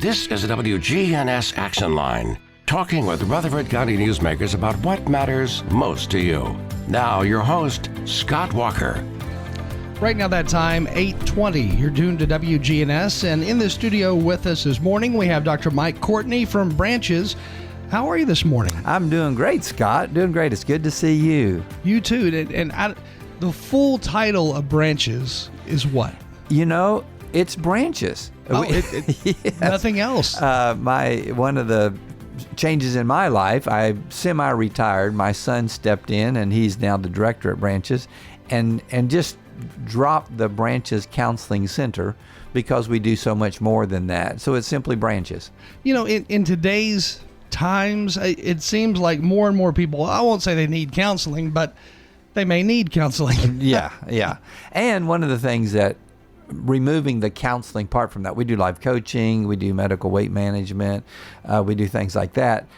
This is a WGNS Action Line, talking with Rutherford County newsmakers about what matters most to you. Now, your host, Scott Walker. Right now, that time, 8:20. You're tuned to WGNS, and in the studio with us this morning, we have Dr. Mike Courtney from Branches. How are you this morning? I'm doing great, Scott. Doing great. It's good to see you. You too. The full title of Branches is what? You know, it's Branches. Yes. Nothing else. One of the changes in my life, I semi-retired. My son stepped in, and he's now the director at Branches, and just dropped the Branches Counseling Center because we do so much more than that. So it's simply Branches. You know, in today's times, it seems like more and more people, I won't say they need counseling, but they may need counseling. Yeah. And one of the things that, removing the counseling part from that, we do life coaching, we do medical weight management, we do things like that.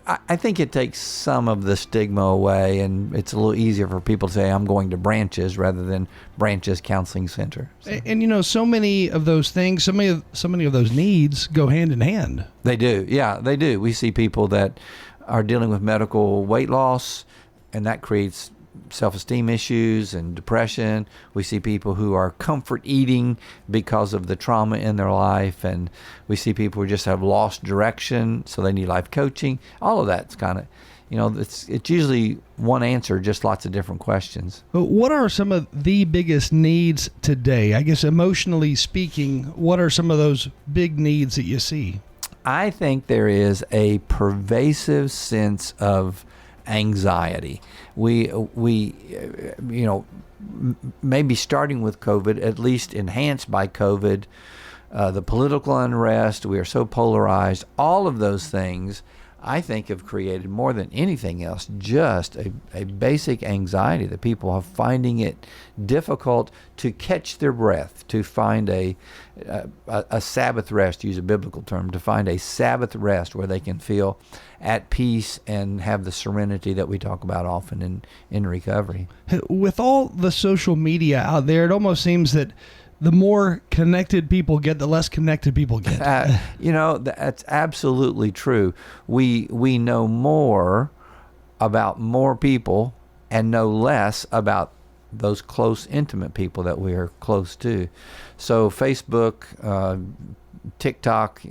I think it takes some of the stigma away, and it's a little easier for people to say, I'm going to Branches rather than Branches Counseling Center. So. And you know, so many of those things, so many of those needs go hand in hand. They do. Yeah, they do. We see people that are dealing with medical weight loss, and that creates self-esteem issues and depression. We see people who are comfort eating because of the trauma in their life, and we see people who just have lost direction, so they need life coaching. All of that's kind of, you know, it's usually one answer, just lots of different questions. But what are some of the biggest needs today? I guess emotionally speaking, what are some of those big needs that you see? I think there is a pervasive sense of anxiety. We you know, maybe starting with COVID, at least enhanced by COVID, the political unrest, we are so polarized, all of those things, I think, have created more than anything else just a basic anxiety that people are finding it difficult to catch their breath, to find a Sabbath rest, to use a biblical term, to find a Sabbath rest where they can feel at peace and have the serenity that we talk about often in recovery. With all the social media out there, it almost seems that the more connected people get, the less connected people get. You know, that's absolutely true. We know more about more people and know less about those close, intimate people that we are close to. So Facebook, TikTok,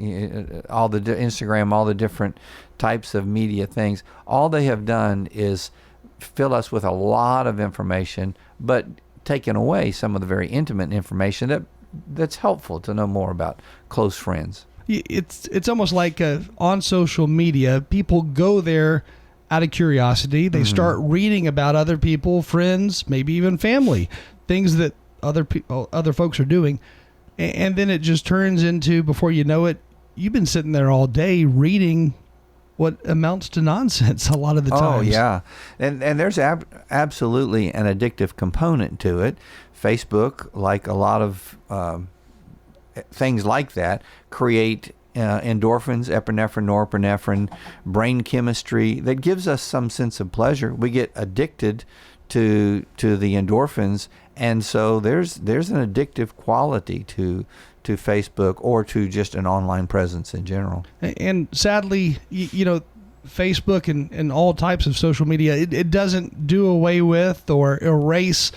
all the Instagram, all the different types of media things, all they have done is fill us with a lot of information, but taken away some of the very intimate information that's helpful to know more about close friends. It's almost like on social media, people go there out of curiosity. They start reading about other people, friends, maybe even family, things that other folks are doing, and then it just turns into, before you know it, you've been sitting there all day reading what amounts to nonsense a lot of the times. Oh, yeah. And there's absolutely an addictive component to it. Facebook, like a lot of things like that, create endorphins, epinephrine, norepinephrine, brain chemistry that gives us some sense of pleasure. We get addicted to the endorphins, and so there's an addictive quality to Facebook or to just an online presence in general. And sadly, you know, Facebook and all types of social media, it doesn't do away with or erase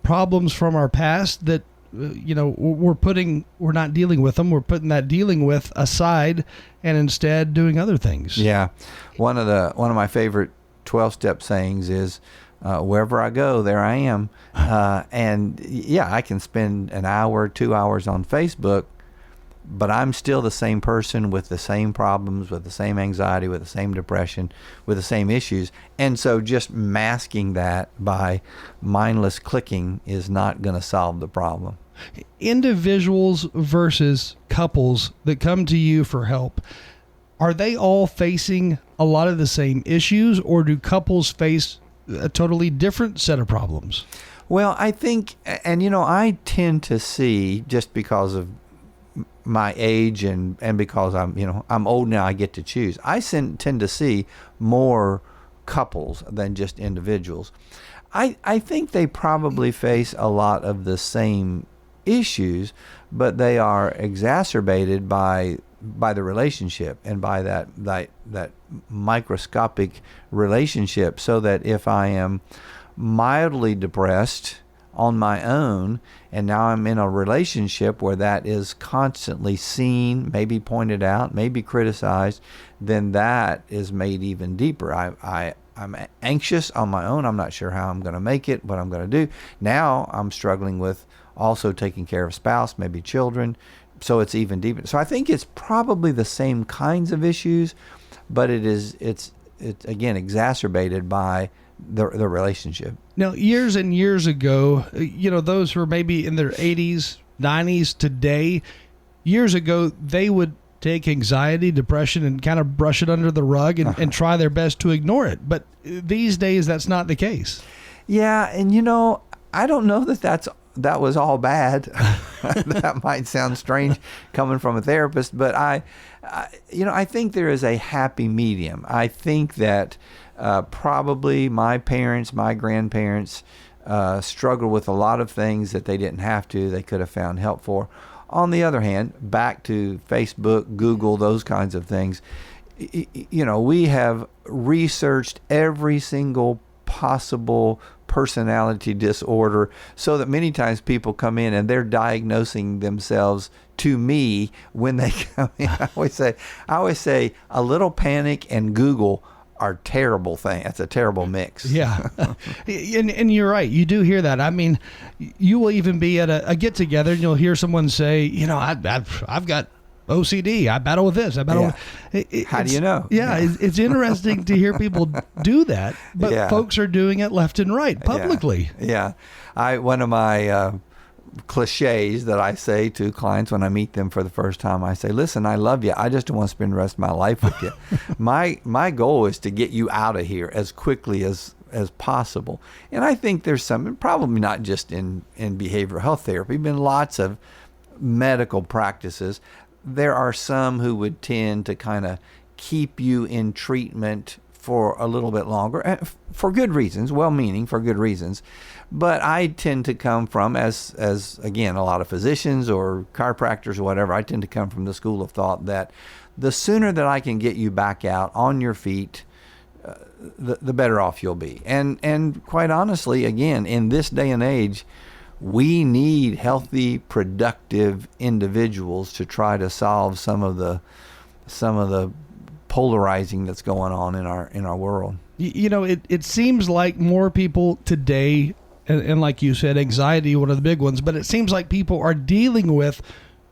problems from our past that, you know, we're not dealing with them. We're putting that dealing with aside and instead doing other things. Yeah. One of my favorite 12-step sayings is, wherever I go, there I am. And yeah, I can spend an hour, 2 hours on Facebook, but I'm still the same person with the same problems, with the same anxiety, with the same depression, with the same issues. And so just masking that by mindless clicking is not going to solve the problem. Individuals versus couples that come to you for help, are they all facing a lot of the same issues, or do couples face a totally different set of problems? Well, I think, and you know, I tend to see, just because of my age and because I'm old now, I get to choose. I tend to see more couples than just individuals. I think they probably face a lot of the same issues, but they are exacerbated by by the relationship and by that microscopic relationship, so that if I am mildly depressed on my own, and now I'm in a relationship where that is constantly seen, maybe pointed out, maybe criticized, then that is made even deeper. I'm anxious on my own. I'm not sure how I'm going to make it, what I'm going to do. Now I'm struggling with also taking care of spouse, maybe children, so it's even deeper. So I think it's probably the same kinds of issues, but it's again exacerbated by the relationship. Now, years and years ago, those who were maybe in their 80s, 90s today, years ago, they would take anxiety, depression, and kind of brush it under the rug and try their best to ignore it. But these days, that's not the case. Yeah, and I don't know that was all bad. That might sound strange coming from a therapist, but I think there is a happy medium. I think that probably my parents, my grandparents struggled with a lot of things that they didn't have to. They could have found help for. On the other hand, back to Facebook, Google, those kinds of things, we have researched every single possible personality disorder, so that many times people come in and they're diagnosing themselves to me when they come in. I always say a little panic and Google are terrible thing. That's a terrible mix. Yeah. and you're right. You do hear that. I mean, you will even be at a get together and you'll hear someone say, I've got OCD. I battle with this. I battle with... How do you know? Yeah. It's interesting to hear people do that, but folks are doing it left and right publicly. Yeah. One of my cliches that I say to clients when I meet them for the first time, I say, listen, I love you. I just don't want to spend the rest of my life with you. My goal is to get you out of here as quickly as possible. And I think there's some, probably not just in behavioral health therapy, but in lots of medical practices, there are some who would tend to kind of keep you in treatment for a little bit longer, for good reasons, well-meaning, for good reasons. But I tend to come from, as again, a lot of physicians or chiropractors or whatever, I tend to come from the school of thought that the sooner that I can get you back out on your feet, the better off you'll be. And quite honestly, again, in this day and age, we need healthy, productive individuals to try to solve some of the polarizing that's going on in our world. It seems like more people today, and like you said, anxiety, one of the big ones, but it seems like people are dealing with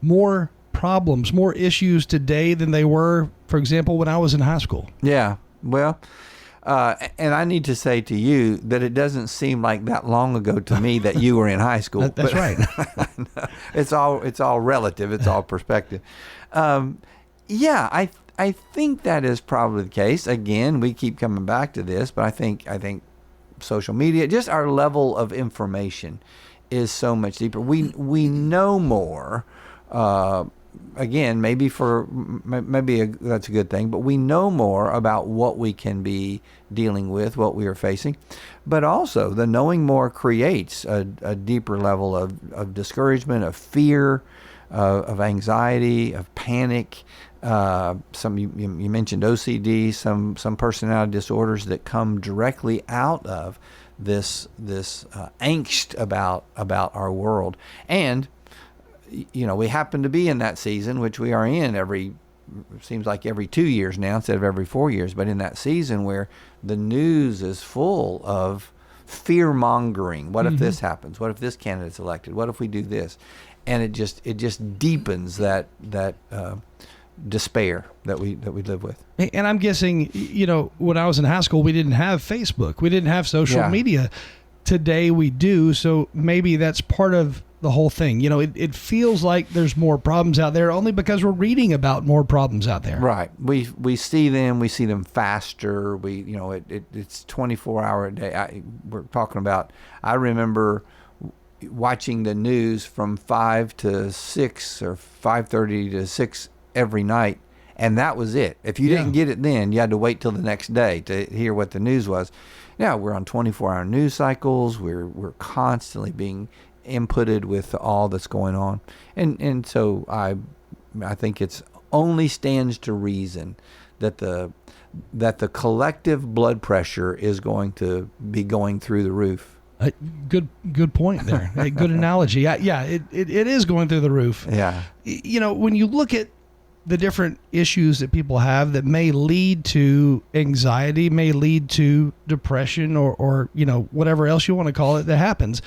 more problems, more issues today than they were, for example, when I was in high school. Yeah. Well, and I need to say to you that it doesn't seem like that long ago to me that you were in high school. That's right. It's all relative. It's all perspective. I think that is probably the case. Again, we keep coming back to this, but I think social media, just our level of information is so much deeper. We know more. Again, maybe that's a good thing, but we know more about what we can be dealing with, what we are facing. But also, the knowing more creates a deeper level of discouragement, of fear, of anxiety, of panic. Some you mentioned OCD, some personality disorders that come directly out of this angst about our world. And we happen to be in that season, which we are in seems like every 2 years now instead of every 4 years, but in that season where the news is full of fear mongering. What if this happens? What if this candidate's elected? What if we do this? And it just deepens that despair that we live with. And I'm guessing, when I was in high school, we didn't have Facebook. We didn't have social media. Today we do. So maybe that's part of the whole thing. It feels like there's more problems out there only because we're reading about more problems out there. Right. We see them faster. It's 24-hour a day. We're talking about, I remember watching the news from 5 to 6 or 5:30 to 6 every night, and that was it. If you didn't get it then, you had to wait till the next day to hear what the news was. Now we're on 24-hour news cycles. We're constantly being inputted with all that's going on, and so I think it's only stands to reason that the collective blood pressure is going to be going through the roof. Good point there. A good analogy. Yeah, it is going through the roof. Yeah. When you look at the different issues that people have that may lead to anxiety, may lead to depression, or whatever else you want to call it that happens.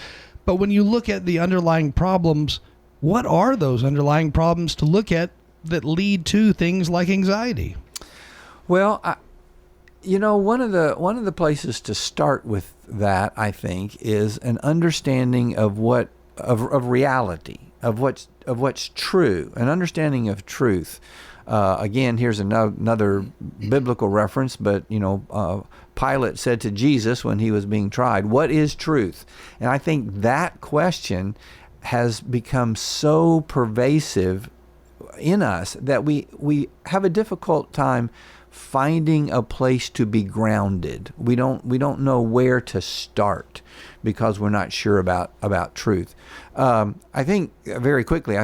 But when you look at the underlying problems, what are those underlying problems to look at that lead to things like anxiety? Well, one of the places to start with that, I think, is an understanding of reality, of what's true, an understanding of truth. Again, here's another biblical reference, but Pilate said to Jesus when he was being tried, "What is truth?" And I think that question has become so pervasive in us that we have a difficult time finding a place to be grounded. We don't know where to start because we're not sure about truth. I think very quickly,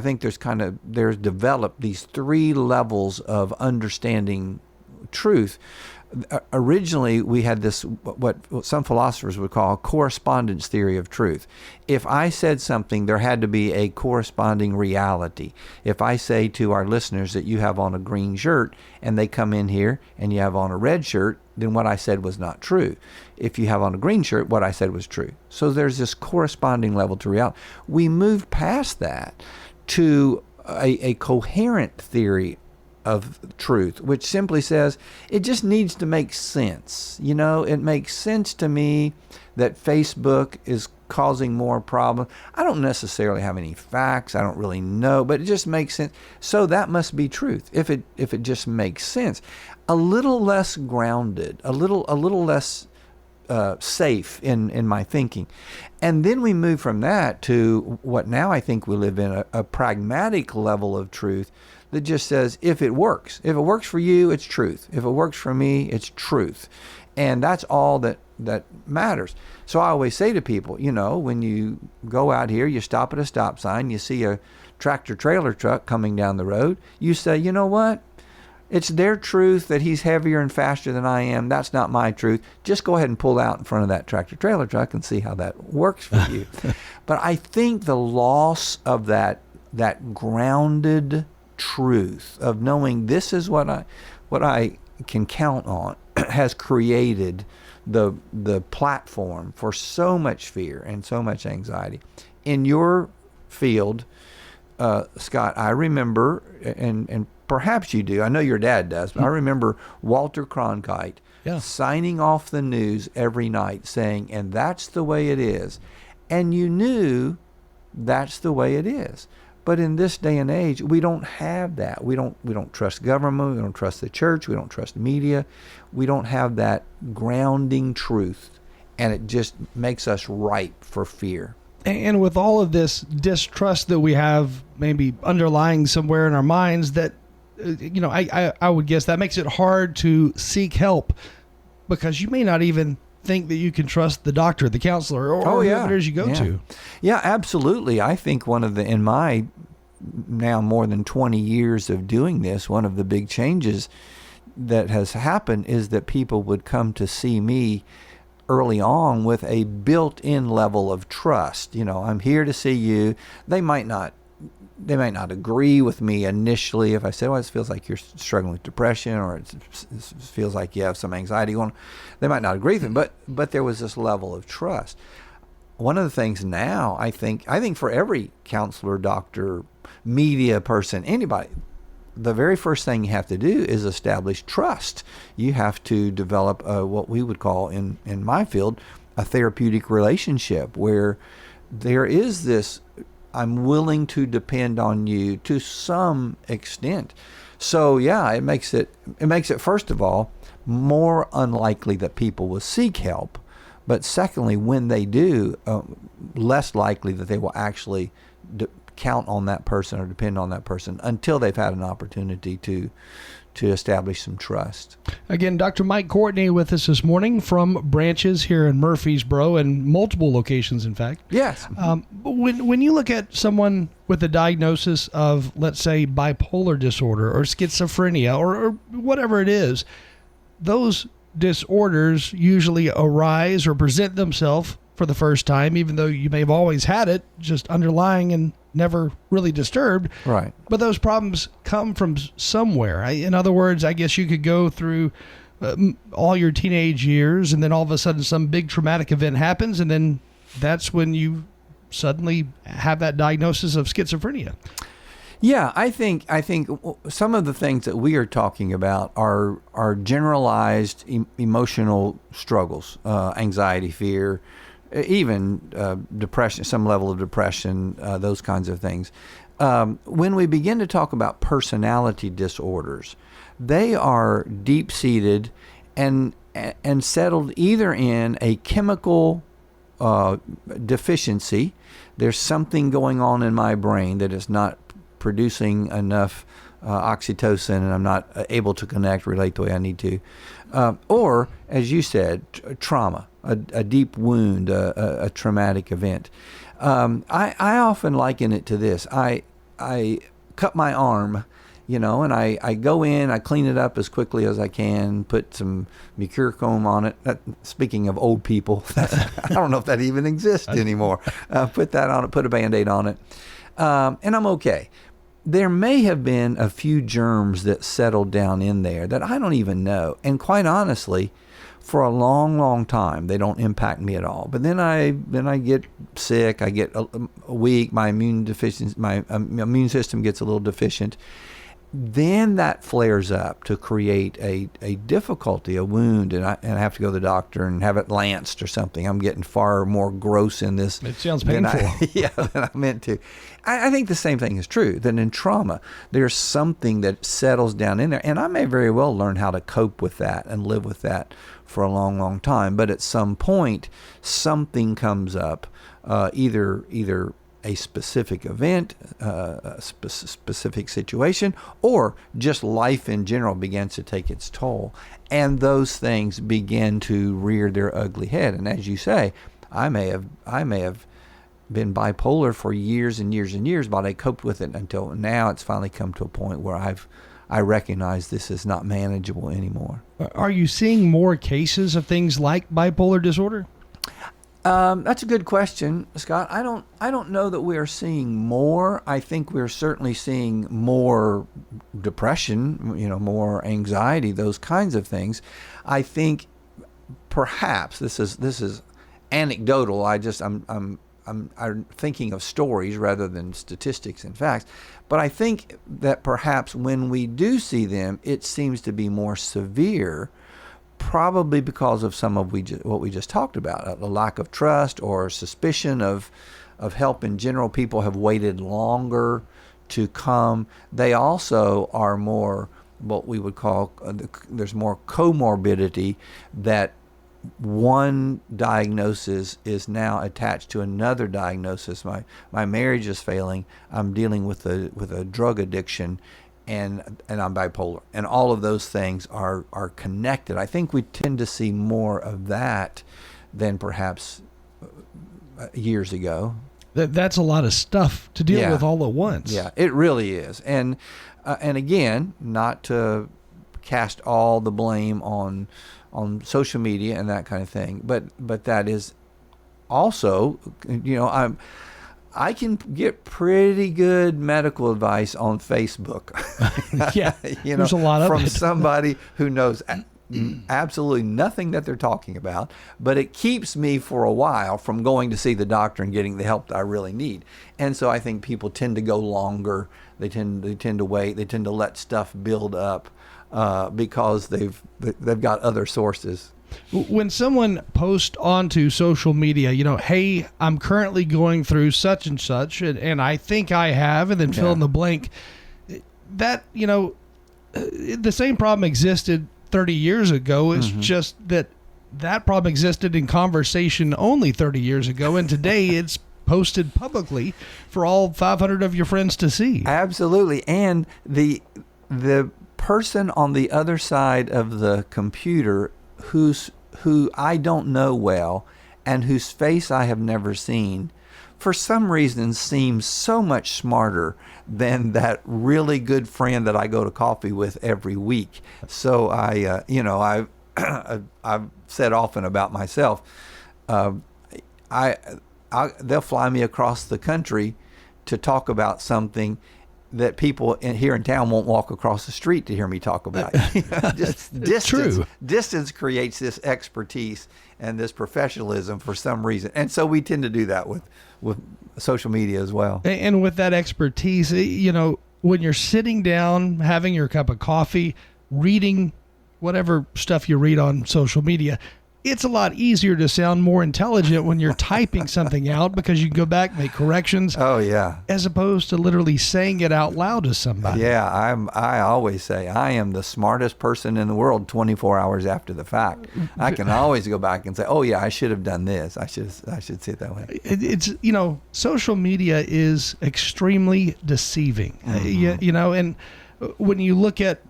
there's developed these 3 levels of understanding truth. Originally, we had this, what some philosophers would call a correspondence theory of truth. If I said something, there had to be a corresponding reality. If I say to our listeners that you have on a green shirt and they come in here and you have on a red shirt, then what I said was not true. If you have on a green shirt, what I said was true. So there's this corresponding level to reality. We moved past that to a coherent theory of truth, which simply says it just needs to make sense. It makes sense to me that Facebook is causing more problems. I don't necessarily have any facts. I don't really know, but it just makes sense. So that must be truth. If it just makes sense, a little less grounded, a little less safe in my thinking. And then we move from that to what now I think we live in, a pragmatic level of truth that just says, if it works for you, it's truth. If it works for me, it's truth. And that's all that matters. So I always say to people, when you go out here, you stop at a stop sign, you see a tractor trailer truck coming down the road, you say, you know what? It's their truth that he's heavier and faster than I am. That's not my truth. Just go ahead and pull out in front of that tractor trailer truck and see how that works for you. But I think the loss of that grounded truth of knowing this is what I can count on has created the platform for so much fear and so much anxiety. In your field, Scott, I remember, and perhaps you do, I know your dad does, but I remember Walter Cronkite signing off the news every night saying, and that's the way it is. And you knew that's the way it is. But in this day and age, we don't have that. We don't trust government. We don't trust the church. We don't trust media. We don't have that grounding truth, and it just makes us ripe for fear. And with all of this distrust that we have maybe underlying somewhere in our minds, that I would guess that makes it hard to seek help, because you may not even think that you can trust the doctor, the counselor, or whoever it is you go to. Yeah, absolutely. I think in my now more than 20 years of doing this, one of the big changes that has happened is that people would come to see me early on with a built-in level of trust. I'm here to see you. They might not agree with me initially if I say, well, it feels like you're struggling with depression, or it feels like you have some anxiety going on. They might not agree with me, but there was this level of trust. One of the things now, I think for every counselor, doctor, media person, anybody, the very first thing you have to do is establish trust. You have to develop what we would call in my field a therapeutic relationship, where there is this, I'm willing to depend on you to some extent. So it makes it first of all more unlikely that people will seek help, but secondly, when they do, less likely that they will actually count on that person or depend on that person until they've had an opportunity to establish some trust. Again, Dr. Mike Courtney with us this morning from branches here in Murfreesboro and multiple locations, in fact. Yes. But when you look at someone with a diagnosis of, let's say, bipolar disorder or schizophrenia or whatever it is, those disorders usually arise or present themselves for the first time, even though you may have always had it, just underlying and never really disturbed. Right. But those problems come from somewhere. In other words, I guess you could go through all your teenage years and then all of a sudden some big traumatic event happens, and then that's when you suddenly have that diagnosis of schizophrenia. Yeah, I think some of the things that we are talking about are generalized emotional struggles, anxiety, fear, even depression, some level of depression, those kinds of things. When we begin to talk about personality disorders, they are deep-seated and settled either in a chemical deficiency. There's something going on in my brain that is not producing enough oxytocin, and I'm not able to relate the way I need to. Or, as you said, trauma, a deep wound, a traumatic event. I often liken it to this. I cut my arm, and I go in, I clean it up as quickly as I can, put some mercurochrome on it. Speaking of old people, I don't know if that even exists anymore. Put that on it, put a Band-Aid on it, and I'm okay. There may have been a few germs that settled down in there that I don't even know. And quite honestly, for a long, long time, they don't impact me at all. But then I get sick, I get weak, my immune system gets a little deficient. Then that flares up to create a difficulty, a wound, and I have to go to the doctor and have it lanced or something. I'm getting far more gross in this. It sounds painful. Than I meant to. I think the same thing is true, that in trauma, there's something that settles down in there, and I may very well learn how to cope with that and live with that for a long, long time. But at some point, something comes up, either a specific event, a specific situation, or just life in general begins to take its toll. And those things begin to rear their ugly head. And as you say, I may have been bipolar for years and years and years, but I coped with it until now. It's finally come to a point where I recognize this is not manageable anymore. Are you seeing more cases of things like bipolar disorder? That's a good question, Scott. I don't know that we are seeing more. I think we're certainly seeing more depression, more anxiety, those kinds of things. I think perhaps this is anecdotal. I'm thinking of stories rather than statistics and facts. But I think that perhaps when we do see them, it seems to be more severe, probably because of some of what we just talked about, a lack of trust or suspicion of help in general. People have waited longer to come. They also are more what we would call, there's more comorbidity, that one diagnosis is now attached to another diagnosis. My marriage is failing. I'm dealing with a drug addiction, and I'm bipolar. And all of those things are connected. I think we tend to see more of that than perhaps years ago. That's a lot of stuff to deal with all at once. Yeah, it really is. And again, not to cast all the blame on social media and that kind of thing, but that is also, I can get pretty good medical advice on Facebook. Yeah, there's a lot of from it. somebody who knows absolutely nothing that they're talking about, but it keeps me for a while from going to see the doctor and getting the help that I really need. And so I think people tend to go longer. They tend to wait. They tend to let stuff build up because they've got other sources. When someone posts onto social media, hey, I'm currently going through such and such, and I think I have, and then fill in the blank, that, the same problem existed 30 years ago. It's just that problem existed in conversation only 30 years ago, and today it's posted publicly for all 500 of your friends to see. Absolutely. And the person on the other side of the computer who I don't know well and whose face I have never seen, for some reason seems so much smarter than that really good friend that I go to coffee with every week. So I've said often about myself, they'll fly me across the country to talk about something that people here in town won't walk across the street to hear me talk about. Just distance. True. Distance creates this expertise and this professionalism for some reason, and so we tend to do that with social media as well. And with that expertise, when you're sitting down, having your cup of coffee, reading whatever stuff you read on social media, it's a lot easier to sound more intelligent when you're typing something out because you can go back, make corrections. Oh, yeah. As opposed to literally saying it out loud to somebody. Yeah, I always say I am the smartest person in the world 24 hours after the fact. I can always go back and say, oh, yeah, I should have done this. I should say it that way. It's, social media is extremely deceiving, and when you look at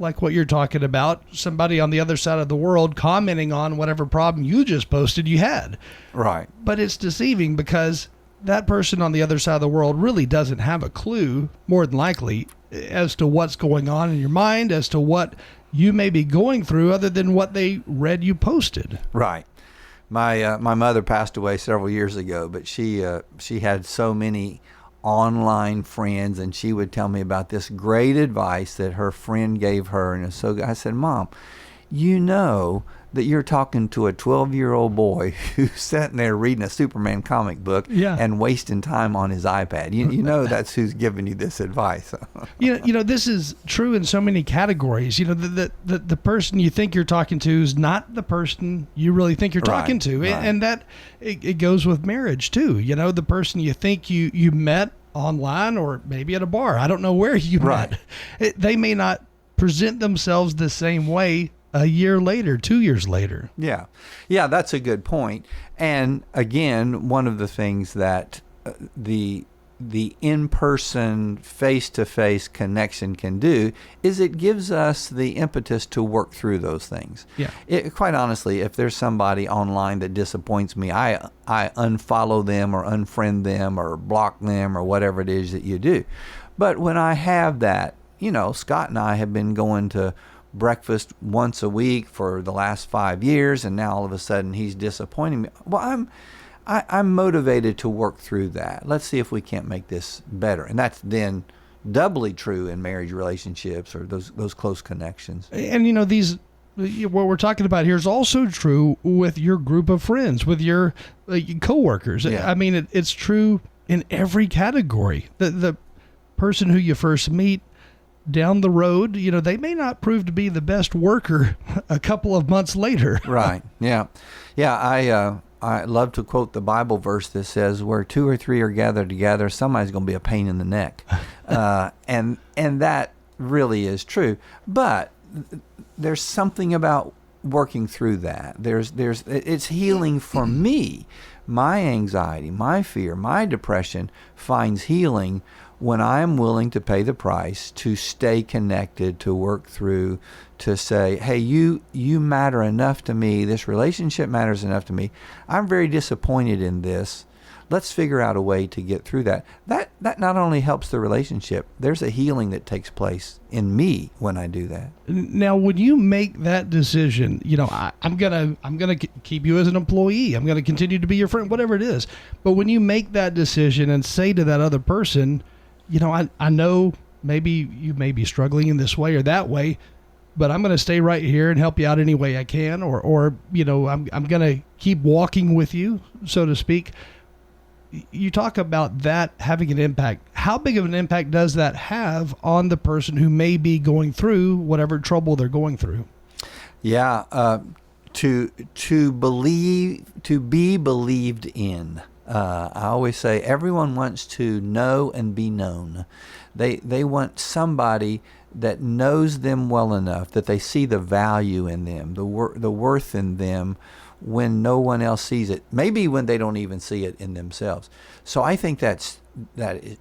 like what you're talking about, somebody on the other side of the world commenting on whatever problem you just posted you had. Right. But it's deceiving because that person on the other side of the world really doesn't have a clue, more than likely, as to what's going on in your mind, as to what you may be going through other than what they read you posted. Right. My mother passed away several years ago, but she had so many online friends, and she would tell me about this great advice that her friend gave her. And so I said, Mom, you know that you're talking to a 12-year-old boy who's sitting there reading a Superman comic book and wasting time on his iPad. You know that's who's giving you this advice. This is true in so many categories. The person you think you're talking to is not the person you really think you're talking to. Right. And that it goes with marriage too. The person you think you met online or maybe at a bar. I don't know where you met. They may not present themselves the same way a year later, 2 years later. Yeah, that's a good point. And again, one of the things that the in-person, face-to-face connection can do is it gives us the impetus to work through those things. Yeah. Quite honestly, if there's somebody online that disappoints me, I unfollow them or unfriend them or block them or whatever it is that you do. But when I have that, Scott and I have been going to breakfast once a week for the last 5 years, and now all of a sudden he's disappointing me. Well, I'm motivated to work through that. Let's see if we can't make this better. And that's then doubly true in marriage relationships or those close connections. And what we're talking about here is also true with your group of friends, with your coworkers. Yeah. I mean, it's true in every category. The person who you first meet down the road, they may not prove to be the best worker a couple of months later. Right. Yeah. I love to quote the Bible verse that says, where 2 or 3 are gathered together, somebody's going to be a pain in the neck. And that really is true. But there's something about working through that. It's healing for me. My anxiety, my fear, my depression finds healing when I'm willing to pay the price to stay connected, to work through, to say, hey, you matter enough to me. This relationship matters enough to me. I'm very disappointed in this. Let's figure out a way to get through that. That not only helps the relationship, there's a healing that takes place in me when I do that. Now, when you make that decision, I'm gonna keep you as an employee. I'm gonna continue to be your friend, whatever it is. But when you make that decision and say to that other person, I know maybe you may be struggling in this way or that way, but I'm going to stay right here and help you out any way I can, or I'm going to keep walking with you, so to speak. You talk about that having an impact. How big of an impact does that have on the person who may be going through whatever trouble they're going through? Yeah, to be believed in. I always say everyone wants to know and be known. They want somebody that knows them well enough that they see the value in them, the worth in them when no one else sees it, maybe when they don't even see it in themselves. So I think that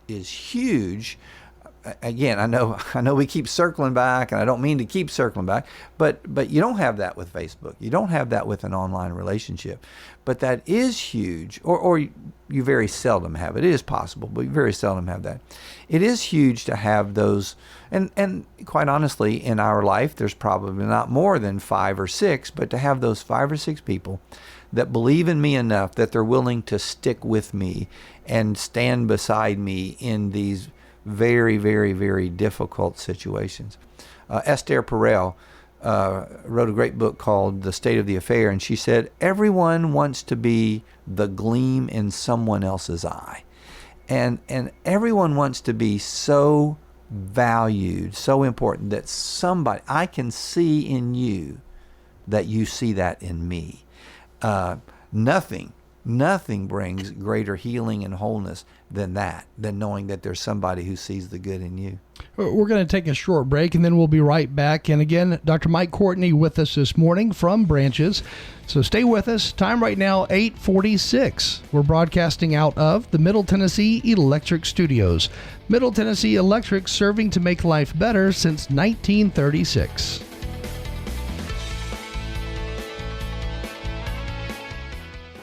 is huge. Again, I know we keep circling back, and I don't mean to keep circling back, but you don't have that with Facebook. You don't have that with an online relationship. But that is huge, or you very seldom have it. It is possible, but you very seldom have that. It is huge to have those, and quite honestly, in our life, there's probably not more than 5 or 6, but to have those 5 or 6 people that believe in me enough that they're willing to stick with me and stand beside me in these very, very, very difficult situations. Esther Perel wrote a great book called The State of the Affair, and she said, everyone wants to be the gleam in someone else's eye. And everyone wants to be so valued, so important that somebody, I can see in you that you see that in me. Nothing brings greater healing and wholeness than that, than knowing that there's somebody who sees the good in you. We're going to take a short break, and then we'll be right back. And again, Dr. Mike Courtney with us this morning from Branches. So stay with us. Time right now, 8:46. We're broadcasting out of the Middle Tennessee Electric Studios. Middle Tennessee Electric, serving to make life better since 1936.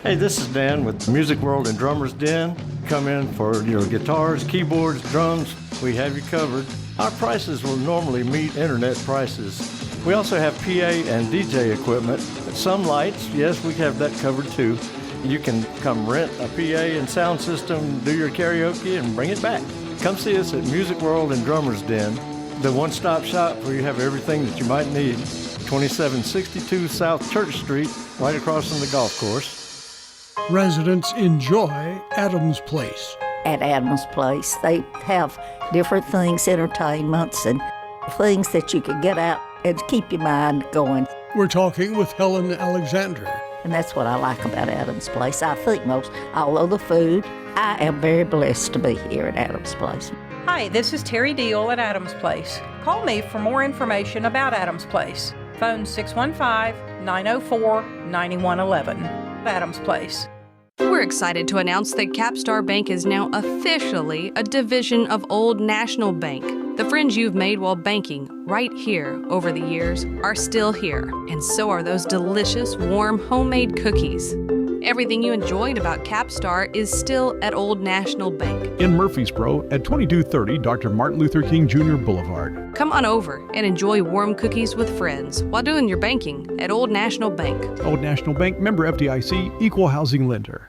Hey, this is Dan with Music World and Drummers Den. Come in for your guitars, keyboards, drums. We have you covered. Our prices will normally meet internet prices. We also have PA and DJ equipment. Some lights, yes, we have that covered too. You can come rent a PA and sound system, do your karaoke, and bring it back. Come see us at Music World and Drummers Den, the one-stop shop where you have everything that you might need. 2762 South Church Street, right across from the golf course. Residents enjoy Adams Place. At Adams Place, they have different things, entertainments, and things that you can get out and keep your mind going. We're talking with Helen Alexander. And that's what I like about Adams Place. I think most, although the food, I am very blessed to be here at Adams Place. Hi, this is Terry Deal at Adams Place. Call me for more information about Adams Place. Phone 615-904-9111. Adams Place. We're excited to announce that Capstar Bank is now officially a division of Old National Bank. The friends you've made while banking right here over the years are still here, and so are those delicious, warm, homemade cookies. Everything you enjoyed about Capstar is still at Old National Bank. In Murfreesboro at 2230 Dr. Martin Luther King Jr. Boulevard. Come on over and enjoy warm cookies with friends while doing your banking at Old National Bank. Old National Bank, member FDIC, equal housing lender.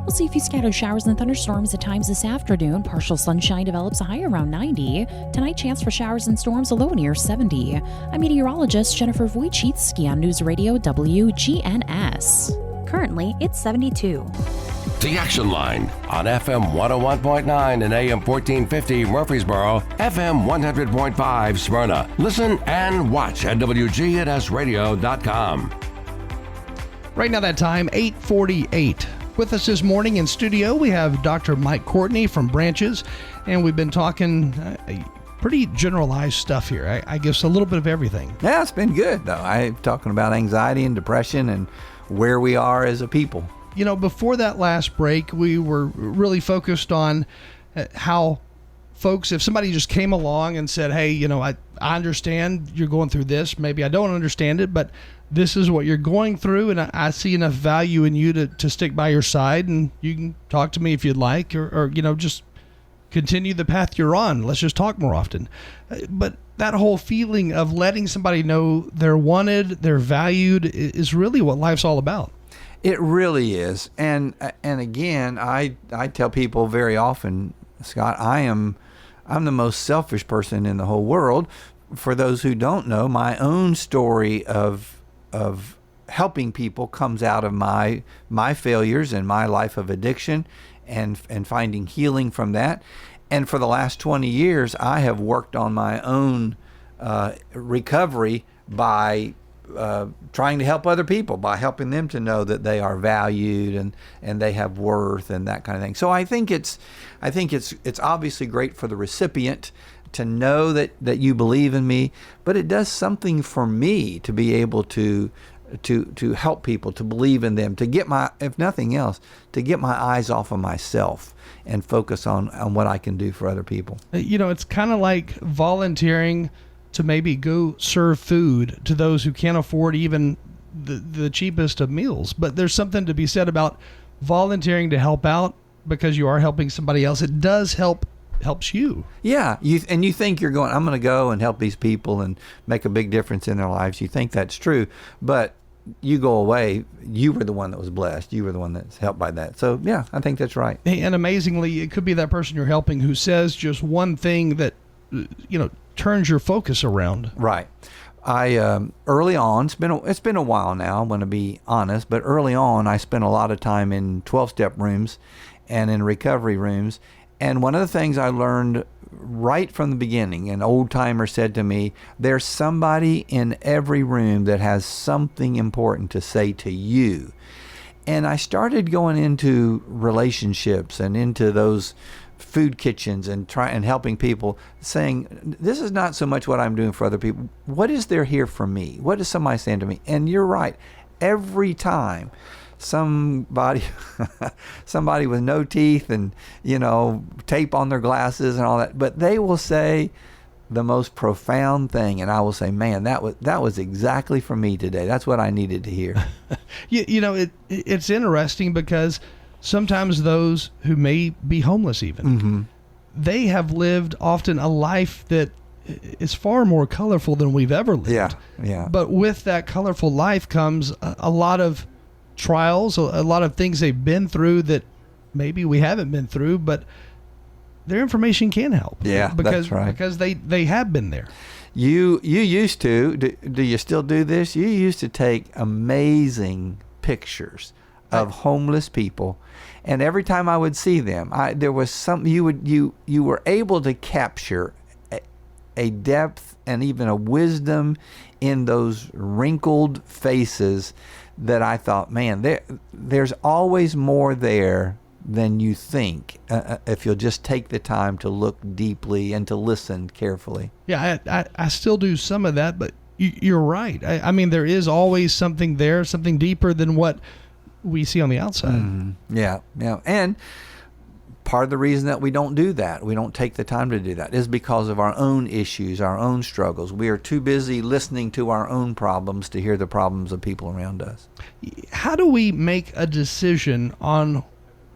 We'll see a few scattered showers and thunderstorms at times this afternoon. Partial sunshine develops a high around 90. Tonight, chance for showers and storms, a low near 70. I'm meteorologist Jennifer Wojcicki on News Radio WGNS. Currently, it's 72. The Action Line on FM 101.9 and AM 1450 Murfreesboro, FM 100.5 Smyrna. Listen and watch at WGNSradio.com. Right now that time, 8:48. With us this morning in studio, we have Dr. Mike Courtney from Branches, and we've been talking pretty generalized stuff here. I guess a little bit of everything. Yeah, it's been good, though. I'm talking about anxiety and depression and where we are as a people. You know, before that last break, we were really focused on how folks, if somebody just came along and said, hey, you know, I understand you're going through this. Maybe I don't understand it, but this is what you're going through, and I see enough value in you to stick by your side, and you can talk to me if you'd like, or you know, just continue the path you're on. Let's just talk more often. But that whole feeling of letting somebody know they're wanted, they're valued, is really what life's all about. It really is. And again, I tell people very often, Scott, I'm the most selfish person in the whole world. For those who don't know, my own story of helping people comes out of my failures and my life of addiction and finding healing from that. And for the last 20 years, I have worked on my own recovery by trying to help other people by helping them to know that they are valued and they have worth and that kind of thing. So I think it's obviously great for the recipient to know that you believe in me, but it does something for me to be able to help people, to believe in them, to get if nothing else, to get my eyes off of myself and focus on what I can do for other people. It's kind of like volunteering to maybe go serve food to those who can't afford even the cheapest of meals. But there's something to be said about volunteering to help out because you are helping somebody else. It does helps you. Yeah. You think you're going, I'm going to go and help these people and make a big difference in their lives. You think that's true, but you go away, you were the one that was blessed. You were the one that's helped by that. So yeah, I think that's right. And amazingly, it could be that person you're helping who says just one thing that, turns your focus around. Right. I early on, it's been a while now, I'm going to be honest, but early on I spent a lot of time in 12-step rooms and in recovery rooms. And one of the things I learned right from the beginning, an old timer said to me, there's somebody in every room that has something important to say to you. And I started going into relationships and into those food kitchens and helping people, saying, this is not so much what I'm doing for other people. What is there here for me? What is somebody saying to me? And you're right. Every time somebody with no teeth and, tape on their glasses and all that, but they will say the most profound thing, and I will say, man, that was exactly for me today. That's what I needed to hear. It's interesting because sometimes those who may be homeless even, they have lived often a life that is far more colorful than we've ever lived. Yeah. But with that colorful life comes a lot of trials, a lot of things they've been through that maybe we haven't been through, but their information can help. Yeah, that's right. Because they have been there. You used to, do you still do this? You used to take amazing pictures of homeless people, and every time I would see them, there was something you were able to capture a depth and even a wisdom in those wrinkled faces that I thought, man, there's always more there than you think if you'll just take the time to look deeply and to listen carefully. Yeah, I still do some of that, but you're right. I mean, there is always something there, something deeper than what we see on the outside. Yeah. And part of the reason that we don't do that, we don't take the time to do that, is because of our own issues, our own struggles. We are too busy listening to our own problems to hear the problems of people around us. How do we make a decision on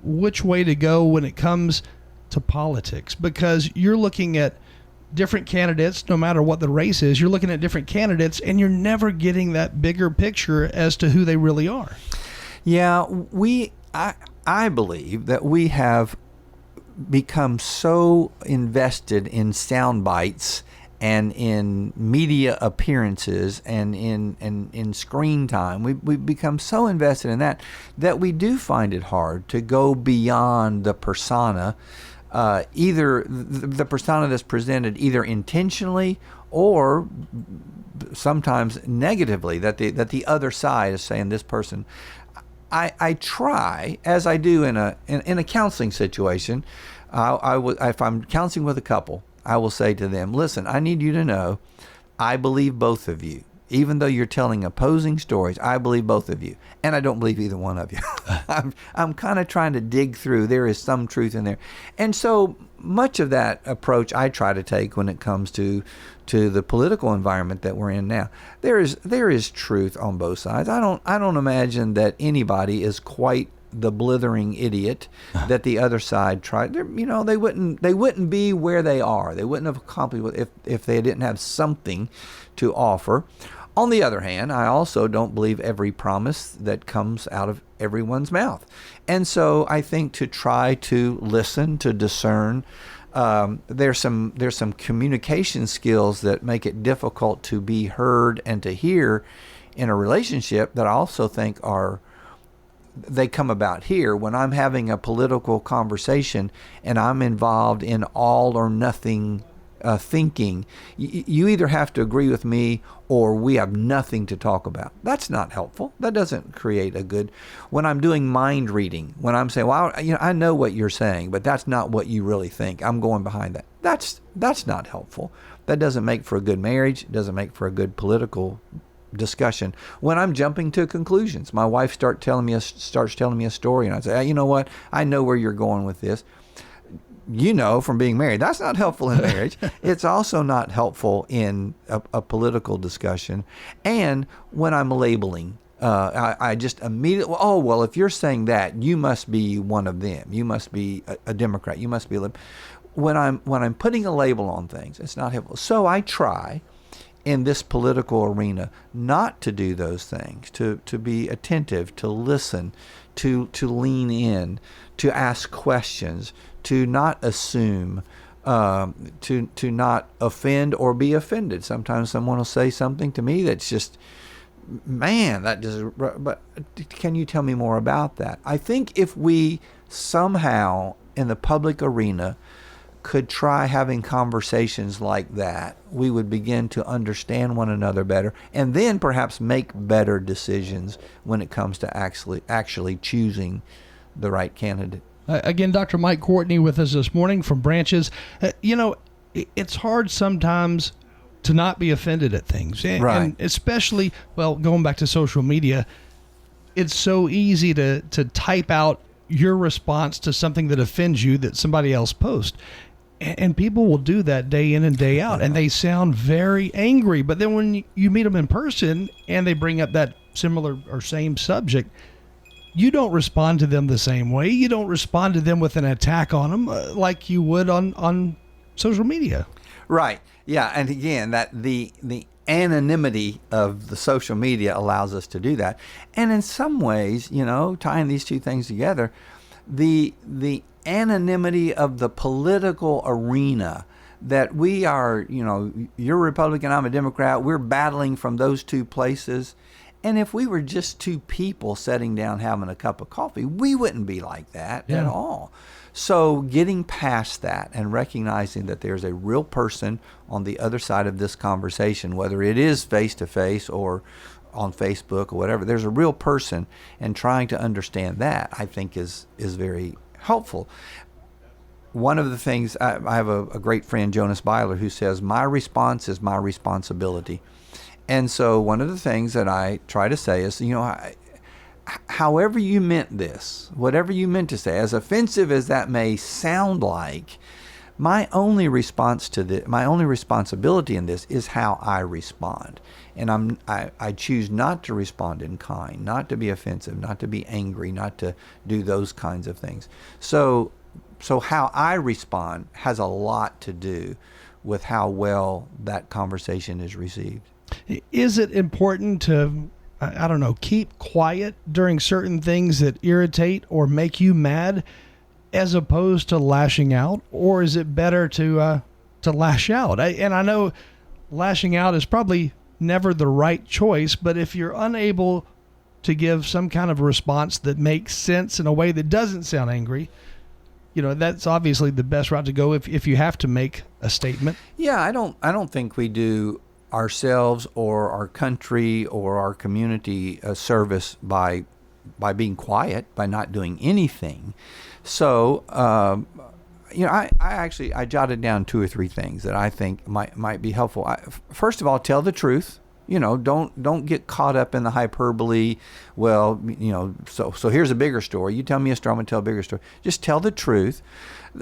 which way to go when it comes to politics? Because you're looking at different candidates, no matter what the race is, you're looking at different candidates and you're never getting that bigger picture as to who they really are. Yeah, I believe that we have become so invested in sound bites and in media appearances and in screen time. We've become so invested in that we do find it hard to go beyond the persona, either the persona that's presented either intentionally or sometimes negatively, that the other side is saying this person. I try, as I do in a counseling situation, if I'm counseling with a couple, I will say to them, listen, I need you to know I believe both of you. Even though you're telling opposing stories, I believe both of you. And I don't believe either one of you. I'm kind of trying to dig through. There is some truth in there. And so much of that approach I try to take when it comes to the political environment that we're in now. There is truth on both sides. I don't imagine that anybody is quite the blithering idiot that the other side tried. They wouldn't be where they are. They wouldn't have accomplished if they didn't have something to offer. On the other hand, I also don't believe every promise that comes out of everyone's mouth. And so I think to try to listen, to discern, there's some communication skills that make it difficult to be heard and to hear in a relationship that I also think they come about here when I'm having a political conversation and I'm involved in all or nothing thinking. You either have to agree with me or we have nothing to talk about. That's not helpful. That doesn't create a good. When I'm doing mind reading, when I'm saying, well, I know what you're saying, but that's not what you really think. I'm going behind that. That's not helpful. That doesn't make for a good marriage. It doesn't make for a good political discussion. When I'm jumping to conclusions, my wife starts telling me a story, and I say, you know what? I know where you're going with this. From being married, that's not helpful in marriage. It's also not helpful in a political discussion. And when I'm labeling, I just immediately, if you're saying that, you must be one of them. You must be a Democrat. You must be a when I'm putting a label on things, it's not helpful. So I try in this political arena not to do those things, to be attentive, to listen, to lean in, to ask questions, to not assume, to not offend or be offended. Sometimes someone will say something to me that's just, man, that just, but can you tell me more about that? I think if we somehow in the public arena could try having conversations like that, we would begin to understand one another better, and then perhaps make better decisions when it comes to actually choosing the right candidate. Again, Dr. Mike Courtney with us this morning from Branches. It's hard sometimes to not be offended at things. Right. And especially, going back to social media, it's so easy to type out your response to something that offends you that somebody else posts. And people will do that day in and day out, and they sound very angry. But then when you meet them in person and they bring up that similar or same subject, you don't respond to them the same way. You don't respond to them with an attack on them like you would on social media. Right. Yeah. And again, that the anonymity of the social media allows us to do that. And in some ways, tying these two things together, the anonymity of the political arena, that we are, you're a Republican, I'm a Democrat, we're battling from those two places. And if we were just two people sitting down having a cup of coffee, we wouldn't be like that at all. So getting past that and recognizing that there's a real person on the other side of this conversation, whether it is face-to-face or on Facebook or whatever, there's a real person, and trying to understand that, I think, is very helpful. One of the things, I have a great friend, Jonas Byler, who says, my response is my responsibility. And so one of the things that I try to say is, however you meant this, whatever you meant to say, as offensive as that may sound like, my only responsibility in this is how I respond. And I choose not to respond in kind, not to be offensive, not to be angry, not to do those kinds of things. So how I respond has a lot to do with how well that conversation is received. Is it important to, keep quiet during certain things that irritate or make you mad, as opposed to lashing out? Or is it better to lash out? I know lashing out is probably never the right choice, but if you're unable to give some kind of response that makes sense in a way that doesn't sound angry, that's obviously the best route to go if you have to make a statement. Yeah, I don't think we do ourselves or our country or our community a service by being quiet, by not doing anything. So, I jotted down 2 or 3 things that I think might be helpful. First of all, tell the truth. Don't get caught up in the hyperbole. So here's a bigger story. You tell me a story, I'm going to tell a bigger story. Just tell the truth.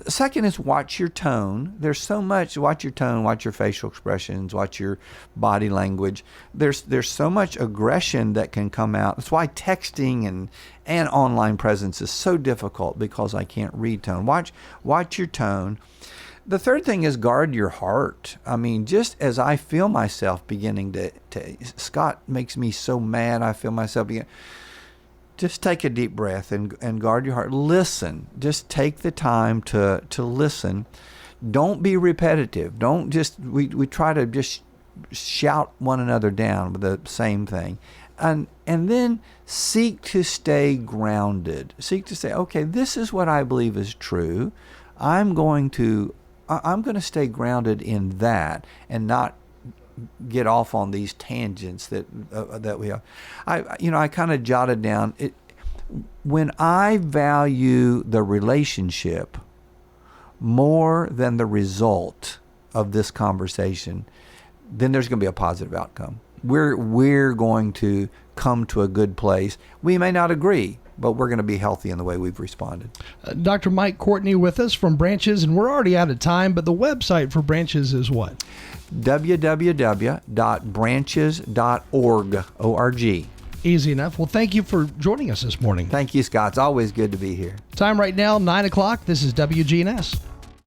Second is watch your tone. There's so much. Watch your tone, watch your facial expressions, watch your body language. There's so much aggression that can come out. That's why texting and online presence is so difficult, because I can't read tone. Watch your tone. The third thing is guard your heart. I mean, just as I feel myself beginning to Scott makes me so mad, I feel myself beginning. Just take a deep breath and guard your heart. Listen. Just take the time to listen. Don't be repetitive. Don't just, we try to just shout one another down with the same thing. And then seek to stay grounded. Seek to say, okay, this is what I believe is true. I'm going to I'm going to stay grounded in that and not get off on these tangents that we have. I kind of jotted down it. When I value the relationship more than the result of this conversation, then there's going to be a positive outcome. We're going to come to a good place. We may not agree, but we're going to be healthy in the way we've responded. Dr. Mike Courtney with us from Branches, and we're already out of time, but the website for Branches is what? www.branches.org, O-R-G. Easy enough. Well, thank you for joining us this morning. Thank you, Scott. It's always good to be here. Time right now, 9 o'clock. This is WGNS.